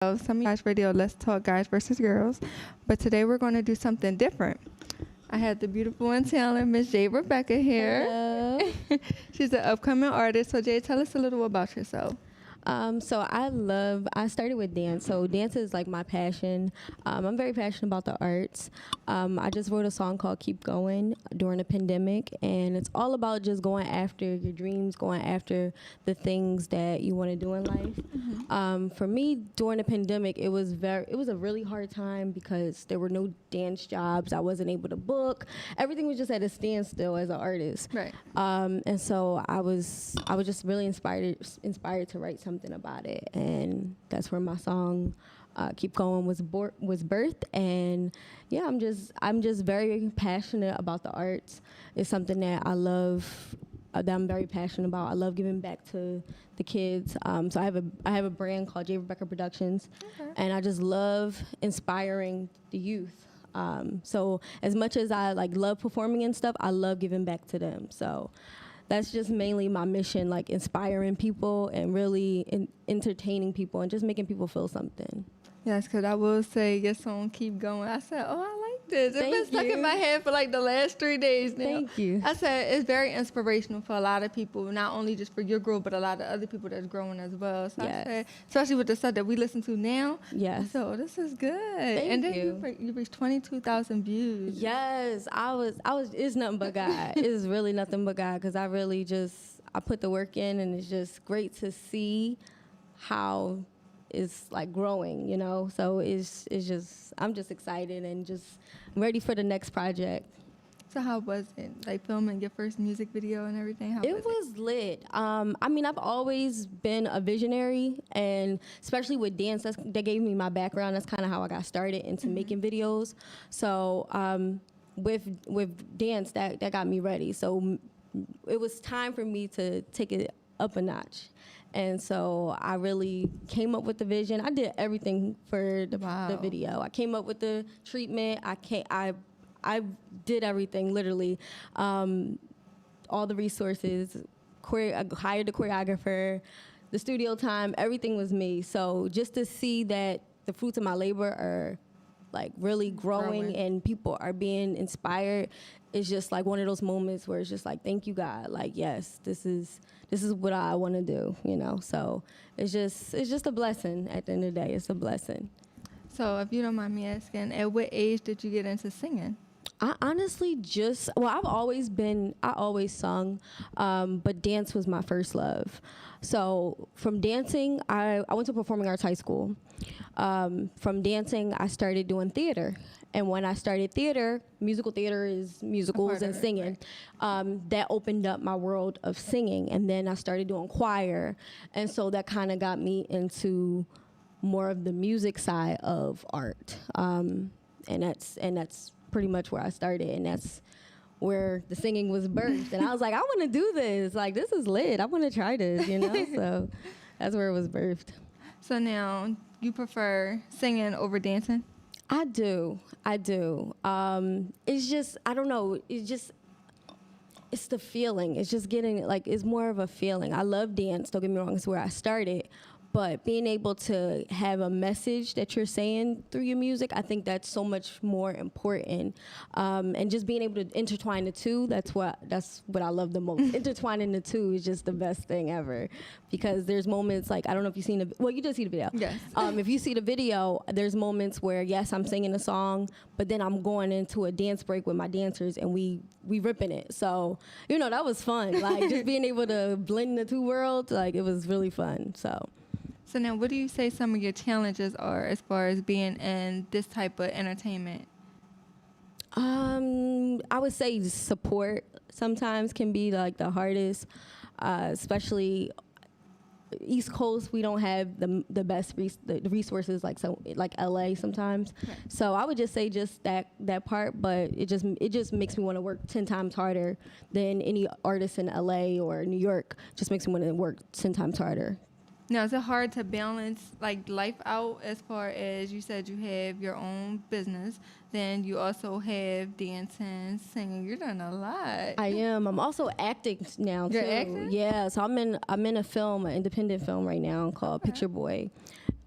of Some Guys Radio, Let's Talk Guys versus Girls. But today we're going to do something different. I had the beautiful and talented Miss Jay Rebecca here. Hello. She's an upcoming artist. So Jay, tell us a little about yourself. So I started with dance. So dance is like my passion. I'm very passionate about the arts. I just wrote a song called Keep Going during the pandemic, and it's all about just going after your dreams, going after the things that you want to do in life. Mm-hmm. For me, during the pandemic, it was a really hard time because there were no dance jobs. I wasn't able to book. Everything was just at a standstill as an artist. Right. And so I was just really inspired to write something about it, and that's where my song Keep Going was birthed. And yeah, I'm just very passionate about the arts. It's something that I love, that I'm very passionate about. I love giving back to the kids. So I have a brand called J. Rebecca Productions. Okay. And I just love inspiring the youth. So as much as I love performing and stuff, I love giving back to them. So that's just mainly my mission, like inspiring people and really entertaining people and just making people feel something. Yes, because I will say your song Keep Going. I said, oh, I like this. It's been stuck in my head for like the last 3 days now. Thank you. I said it's very inspirational for a lot of people, not only just for your growth, but a lot of other people that's growing as well. So yes. I said, especially with the stuff that we listen to now. Yes. So this is good. Thank then you reached 22,000 views. Yes, I was. It's nothing but God. It's really nothing but God, because I put the work in, and it's just great to see how it's like growing, so I'm just excited and just ready for the next project. So how was it, like filming your first music video and everything? How it was lit. I've always been a visionary, and especially with dance, that gave me my background. That's kind of how I got started into making videos. So with dance, that got me ready. So it was time for me to take it up a notch. And so I really came up with the vision. I did everything for the video. I came up with the treatment. I did everything, literally. All the resources, I hired the choreographer, the studio time, everything was me. So just to see that the fruits of my labor are like really growing and people are being inspired, it's just like one of those moments where it's just like, thank you, God. Like, yes, this is what I want to do, So it's just a blessing. At the end of the day, it's a blessing. So if you don't mind me asking, at what age did you get into singing? I honestly I always sung, but dance was my first love. So from dancing, I went to performing arts high school. From dancing, I started doing theater. And when I started theater, musical theater is musicals and singing. Right. That opened up my world of singing. And then I started doing choir. And so that kind of got me into more of the music side of art. And that's pretty much where I started. And that's where the singing was birthed. And I was like, I want to do this. Like, this is lit. I want to try this, So that's where it was birthed. So now you prefer singing over dancing? I do. It's just, I don't know. It's the feeling. It's just getting, it's more of a feeling. I love dance. Don't get me wrong. It's where I started. But being able to have a message that you're saying through your music, I think that's so much more important. And just being able to intertwine the two, that's what I love the most. Intertwining the two is just the best thing ever. Because there's moments I don't know if you've seen you did see the video. Yes. If you see the video, there's moments where, yes, I'm singing a song, but then I'm going into a dance break with my dancers and we ripping it. So, that was fun. Just being able to blend the two worlds, it was really fun. So now, what do you say some of your challenges are as far as being in this type of entertainment? I would say support sometimes can be the hardest, especially East Coast. We don't have the best the resources like LA sometimes. Okay. So I would just say just that part, but it just makes me want to work 10 times harder than any artist in LA or New York. Just makes me want to work 10 times harder. Now, is it hard to balance life out as far as you said you have your own business? then you also have dancing, singing. You're doing a lot. I am. I'm also acting now too. You're acting? Yeah, so I'm in a film, an independent film right now called Picture Boy.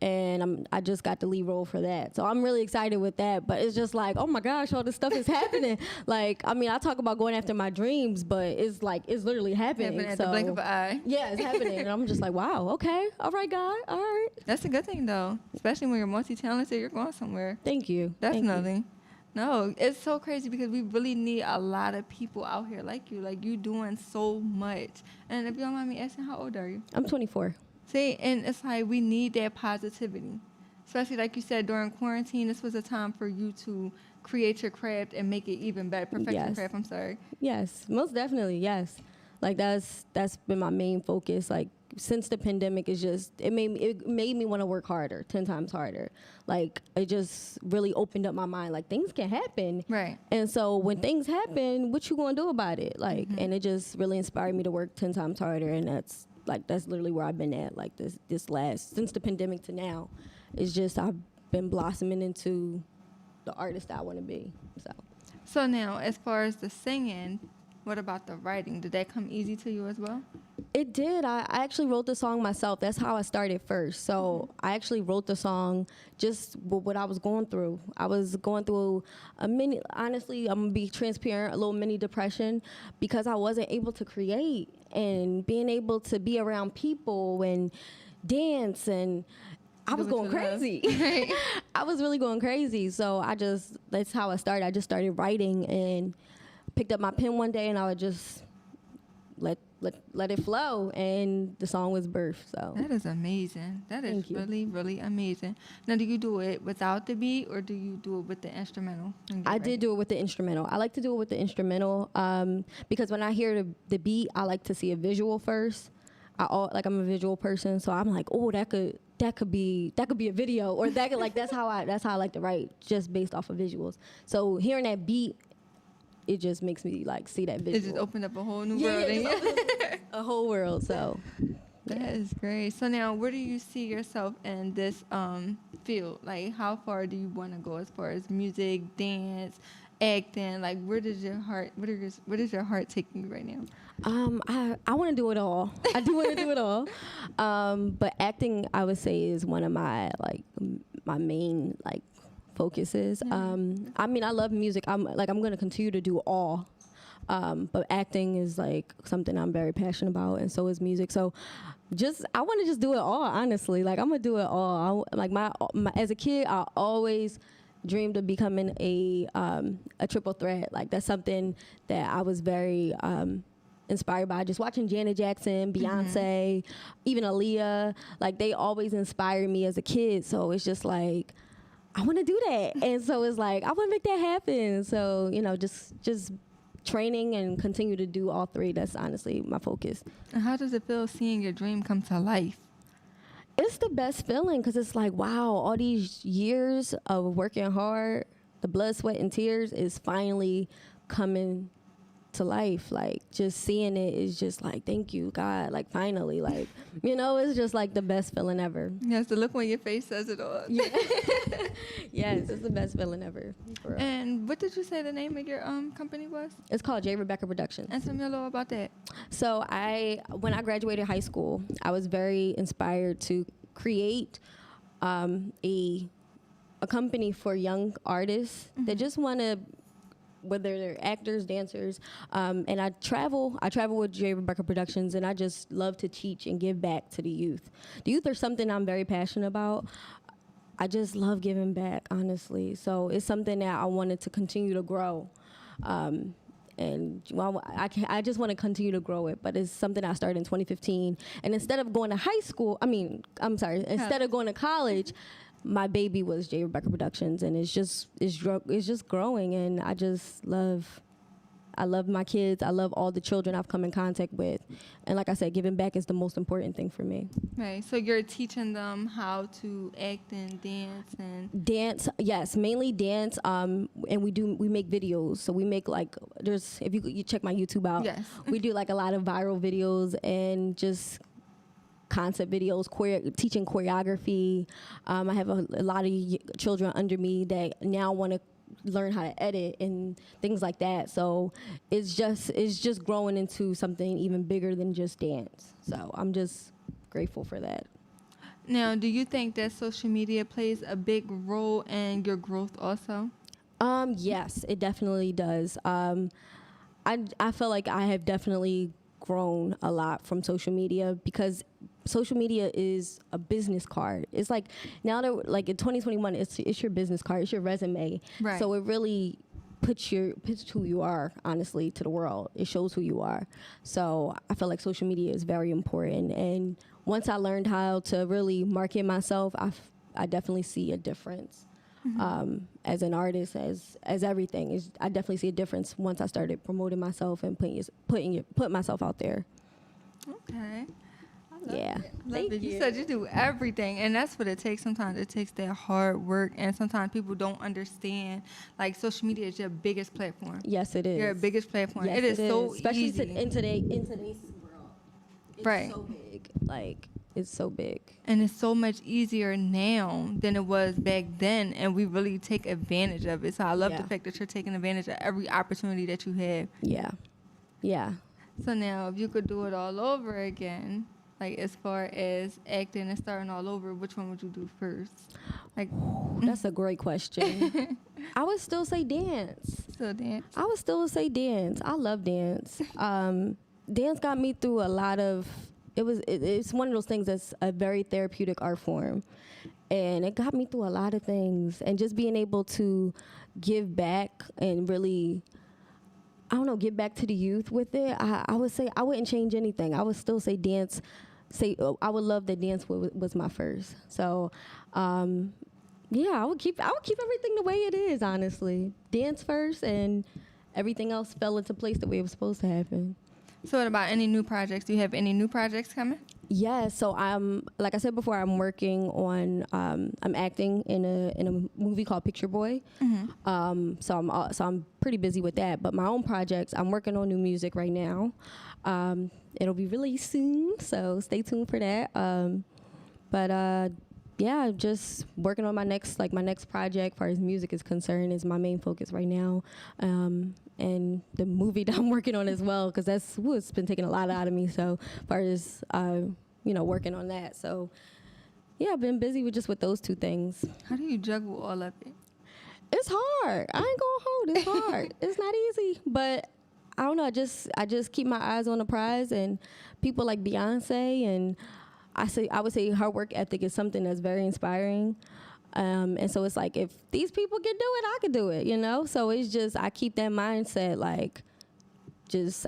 And I just got the lead role for that. So I'm really excited with that. But it's just like, oh my gosh, all this stuff is happening. Like, I mean, I talk about going after my dreams, but it's like, it's literally happening. Happening at the blink of an eye. Yeah, it's happening. And I'm just like, wow, okay. All right, God. All right. That's a good thing, though. Especially when you're multi-talented, you're going somewhere. Thank you. Definitely. No, it's so crazy because we really need a lot of people out here like you doing so much. And if you don't mind me asking, how old are you? I'm 24. See, and it's like we need that positivity. Especially like you said, during quarantine, this was a time for you to create your craft and make it even better. Perfect your craft, I'm sorry. Yes, most definitely, yes. Like that's been my main focus. Like since the pandemic, it made me want to work harder, 10 times harder. Like it just really opened up my mind. Like things can happen, right? And so when things happen, what you gonna do about it? Like, and it just really inspired me to work 10 times harder, and that's literally where I've been at. Like since the pandemic to now, it's just I've been blossoming into the artist that I want to be. So now, as far as the singing, what about the writing? Did that come easy to you as well? It did. I actually wrote the song myself. That's how I started first. So I actually wrote the song just with what I was going through. I was going through honestly, I'm going to be transparent, a little mini depression because I wasn't able to create, and being able to be around people and dance, and I was going crazy. I was really going crazy. So that's how I started. I just started writing and picked up my pen one day, and I would just let it flow, and the song was birthed. So that is amazing. That is really, really amazing. Now, do you do it without the beat, or do you do it with the instrumental? I did do it with the instrumental. I like to do it with the instrumental because when I hear the beat, I like to see a visual first. I'm a visual person, so I'm like, oh, that could be a video, or that could, that's how I like to write, just based off of visuals. So hearing that beat, it just makes me see that visual. It just opened up a whole new world. A whole world. So that is great. So now, where do you see yourself in this field? Like, how far do you want to go as far as music, dance, acting? Like, where is your heart taking you right now? I want to do it all. I do want to do it all. But acting, I would say, is one of my my main focuses. I mean, I love music. I'm going to continue to do all. But acting is something I'm very passionate about, and so is music. So I want to just do it all, honestly. I'm going to do it all. As a kid, I always dreamed of becoming a triple threat. That's something that I was very inspired by. Just watching Janet Jackson, Beyonce, even Aaliyah, they always inspired me as a kid. So it's just I want to do that. And so it's I want to make that happen. So, just training and continue to do all three. That's honestly my focus. And how does it feel seeing your dream come to life? It's the best feeling because it's wow, all these years of working hard, the blood, sweat, and tears is finally coming to life. Just seeing it is just thank you, God. Finally, it's just the best feeling ever. Yes, the look on your face says it all. Yeah. Yes, it's the best feeling ever. And what did you say the name of your company was? It's called J. Rebecca Productions. And tell me a little about that. So when I graduated high school, I was very inspired to create a company for young artists that just want to, whether they're actors, dancers, and I travel with J. Rebecca Productions, and I just love to teach and give back to the youth. The youth are something I'm very passionate about. I just love giving back, honestly. So it's something that I wanted to continue to grow. And I just want to continue to grow it, but it's something I started in 2015. And instead of going to instead of going to college, my baby was J. Rebecca Productions, and it's just growing, and I love my kids. I love all the children I've come in contact with, and like I said, giving back is the most important thing for me. Right. So you're teaching them how to act and dance, yes, mainly dance. And we make videos. So we make if you check my YouTube out, yes, we do a lot of viral videos and just concept videos, teaching choreography. I have a lot of children under me that now want to learn how to edit and things like that. So it's just growing into something even bigger than just dance. So I'm just grateful for that. Now, do you think that social media plays a big role in your growth also? Yes, it definitely does. I feel like I have definitely grown a lot from social media because social media is a business card. It's like now that like in 2021, it's your business card, it's your resume. Right. So it really puts who you are honestly to the world. It shows who you are. So I feel like social media is very important. And once I learned how to really market myself, I definitely see a difference. As an artist, as everything, I definitely see a difference once I started promoting myself and put myself out there. Okay. Yeah. Thank you. You said you do everything, and that's what it takes. Sometimes it takes that hard work, and sometimes people don't understand. Like social media is your biggest platform. Yes, it is. Your biggest platform. Yes, it is so especially easy. in today's world. It's Right. so big. Like it's so big. And it's so much easier now than it was back then, and we really take advantage of it. So I love the fact that you're taking advantage of every opportunity that you have. Yeah. Yeah. So now, if you could do it all over again, like as far as acting and starting all over, which one would you do first? Like, that's a great question. I would still say dance. Still dance. I would still say dance. I love dance. Dance got me through a lot of. It's one of those things that's a very therapeutic art form, and it got me through a lot of things. And just being able to give back and really, I don't know, give back to the youth with it. I would say I wouldn't change anything. I would still say dance. I would love that dance was my first. So, yeah, I would keep everything the way it is. Honestly, dance first, and everything else fell into place the way it was supposed to happen. So what about any new projects? Do you have any new projects coming? Yeah, so like I said before, I'm working on I'm acting in a movie called Picture Boy. Mm-hmm. So I'm pretty busy with that. But my own projects, I'm working on new music right now. It'll be released soon, so stay tuned for that. Yeah, just working on my next project, as far as music is concerned, is my main focus right now. And the movie that I'm working on as well, because that's what's been taking a lot out of me. So as far as, working on that. So, yeah, I've been busy with those two things. How do you juggle all of it? It's hard. I ain't gonna hold. It's hard. It's not easy. But I don't know. I just keep my eyes on the prize, and people like Beyonce, and I would say her work ethic is something that's very inspiring. And so it's like, if these people can do it, I can do it, So it's just, I keep that mindset, like,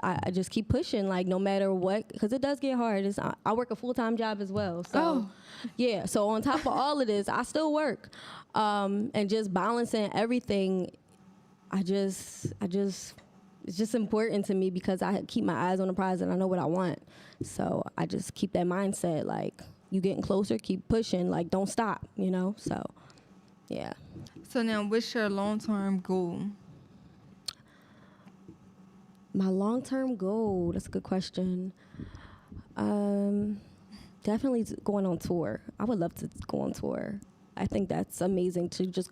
I just keep pushing, like, no matter what, because it does get hard. I work a full-time job as well. So, yeah. So on top of all of this, I still work. And just balancing everything, it's just important to me because I keep my eyes on the prize and I know what I want. So I just keep that mindset, like, you getting closer, keep pushing, like, don't stop, So, yeah. So now, what's your long-term goal? My long-term goal, that's a good question. Definitely going on tour. I would love to go on tour. I think that's amazing to just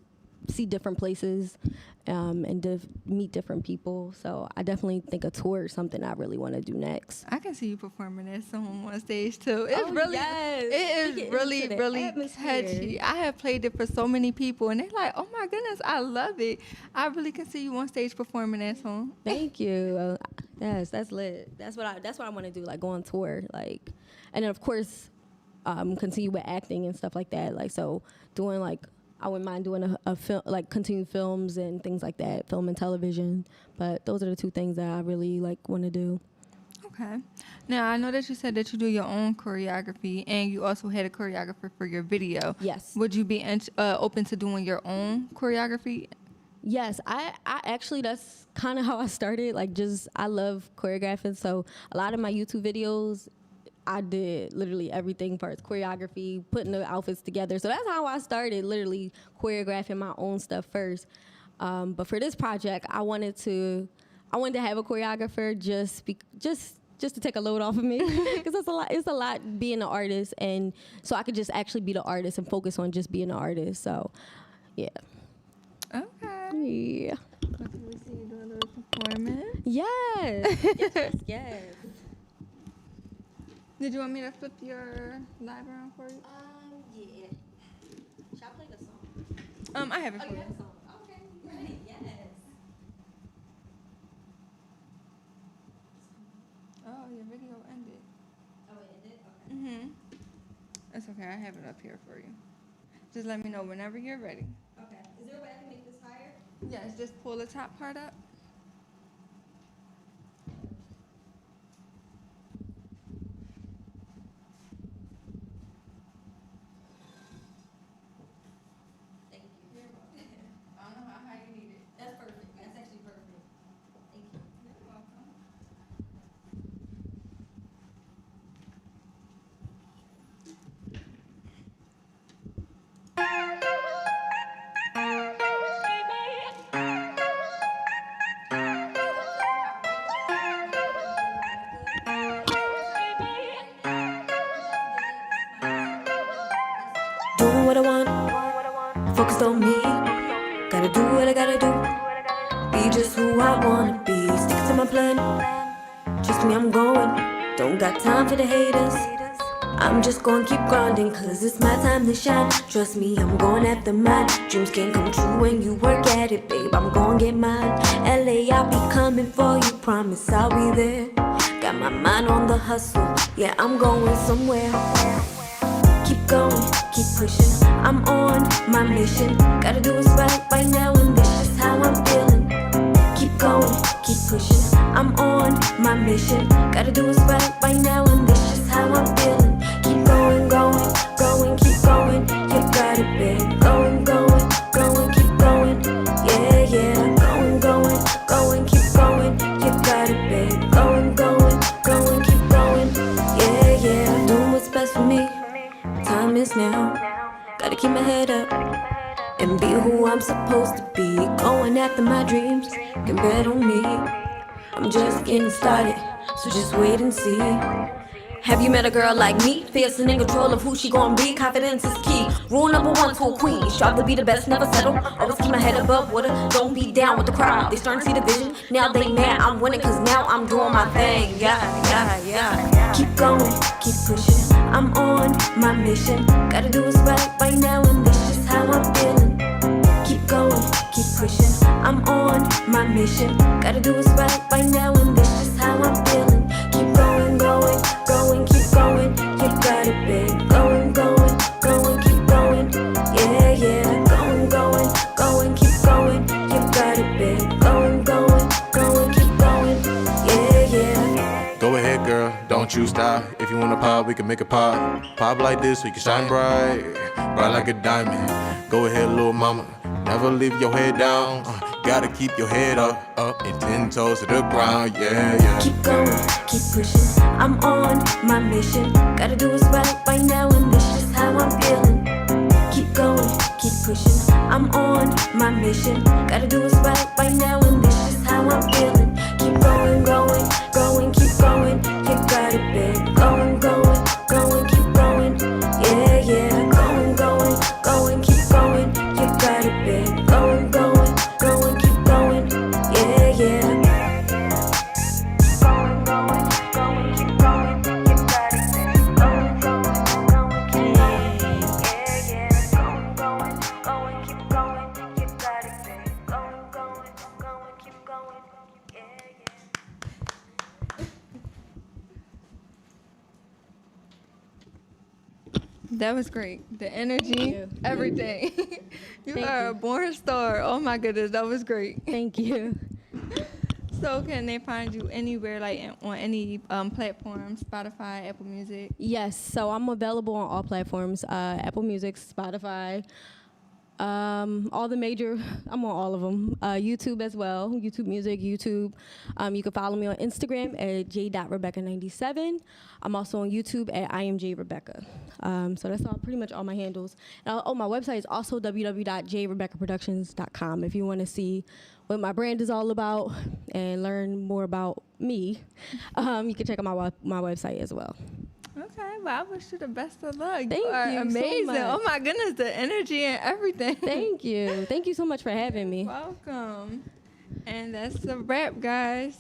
see different places and meet different people. So I definitely think a tour is something I really want to do next. I can see you performing that song on stage too. It's yes. It is really catchy. I have played it for so many people, and they're like, "Oh my goodness, I love it." I really can see you on stage performing that song. Thank you. Yes, that's lit. That's what I want to do. Like, go on tour, like, and then of course, continue with acting and stuff like that. Like, so doing like. I wouldn't mind doing a film, like continued films and things like that, film and television. But those are the two things that I really want to do. Okay. Now, I know that you said that you do your own choreography and you also had a choreographer for your video. Yes. Would you be open to doing your own choreography? Yes, I actually, that's kind of how I started. Like, I love choreographing. So a lot of my YouTube videos, I did literally everything for choreography, putting the outfits together. So that's how I started, literally choreographing my own stuff first. But for this project, I wanted to have a choreographer just to take a load off of me, because it's a lot being an artist, and so I could just actually be the artist and focus on just being an artist. So, yeah. Okay. Yeah. Okay, we see you do a little performance. Yes. Yes. Did you want me to flip your live around for you? Yeah. Shall I play the song? I have it for you you. have a song. Okay. Ready? Yes. Oh, your video ended. Oh, it ended? Okay. It's okay. I have it up here for you. Just let me know whenever you're ready. Okay. Is there a way I can make this higher? Yes, just pull the top part up. Thank you. You're welcome. I don't know how high you need it. That's perfect. That's actually perfect. Thank you. You're welcome. Doing what I want, focused on me. Gotta do what I gotta do. Be just who I wanna be. Stick to my plan. Trust me, I'm going. Don't got time for the haters. I'm just gonna keep grinding, cause it's my time to shine. Trust me, I'm going after mine. Dreams can come true when you work at it, babe. I'm gonna get mine. LA, I'll be coming for you. Promise I'll be there. Got my mind on the hustle. Yeah, I'm going somewhere. Keep going, keep pushing. I'm on my mission. Gotta do what's right now, and this is how I'm feeling. Keep going, keep pushing. I'm on my mission. Gotta do what's right now, and this is how I'm feeling. Keep going, keep going. You got it, babe. Going, keep going. Yeah. Going, keep going. You got it, babe. Going, keep going. Yeah. Doing what's best for me. Time is now. Gotta keep my head up and be who I'm supposed to be. Going after my dreams, can bet on me. I'm just getting started, so just wait and see. Have you met a girl like me? Fierce and in control of who she gon' be. Confidence is key. Rule number 1 to a queen. Strive to be the best, never settle. Always keep my head above water. Don't be down with the crowd. They starting to see the vision. Now they mad I'm winning, cause now I'm doing my thing. Yeah. Keep going, keep pushing. I'm on my mission. Gotta do what's right now, and this is how I'm feeling. Keep going, keep pushing. I'm on my mission. Gotta do what's right now, and this is how I'm feeling. Keep going, keep going. You got it, babe. Going, keep going. Yeah. Going, keep going. You got it, babe. Going, keep going. Yeah. Go ahead, girl, don't you stop. If you wanna pop, we can make a pop. Pop like this, we can shine bright like a diamond. Go ahead, little mama, never leave your head down. Gotta keep your head up and 10 toes to the ground, yeah. Keep going, keep pushing. I'm on my mission. Gotta do what's right now, and this is how I'm feeling. Keep going, keep pushing. I'm on my mission. Gotta do what's right now, and this is how I'm feeling. Keep going, keep going. You got it, babe. Going, keep going. Yeah. Going, keep going. You got it, babe. Going, keep going. Yeah. Going, keep going. You got it, babe. Going, keep going. Yeah. Going, keep going. You got it, babe. Going, keep going. Yeah. That was great. The energy, you. everything. You Thank are you. a born star. Oh my goodness, that was great. Thank you. So can they find you anywhere, like on any platform, Spotify, Apple Music? Yes, so I'm available on all platforms, Apple Music, Spotify, all the major, I'm on all of them. YouTube as well, YouTube Music, YouTube. You can follow me on Instagram at j.rebecca97. I'm also on YouTube at imjrebecca. So that's pretty much all my handles. And my website is also www.jrebeccaproductions.com if you want to see what my brand is all about and learn more about me. You can check out my website as well. Okay, well, I wish you the best of luck. Thank you are you so amazing. much. Oh my goodness, the energy and everything. Thank you. Thank you so much for having me. Welcome. And that's the wrap, guys.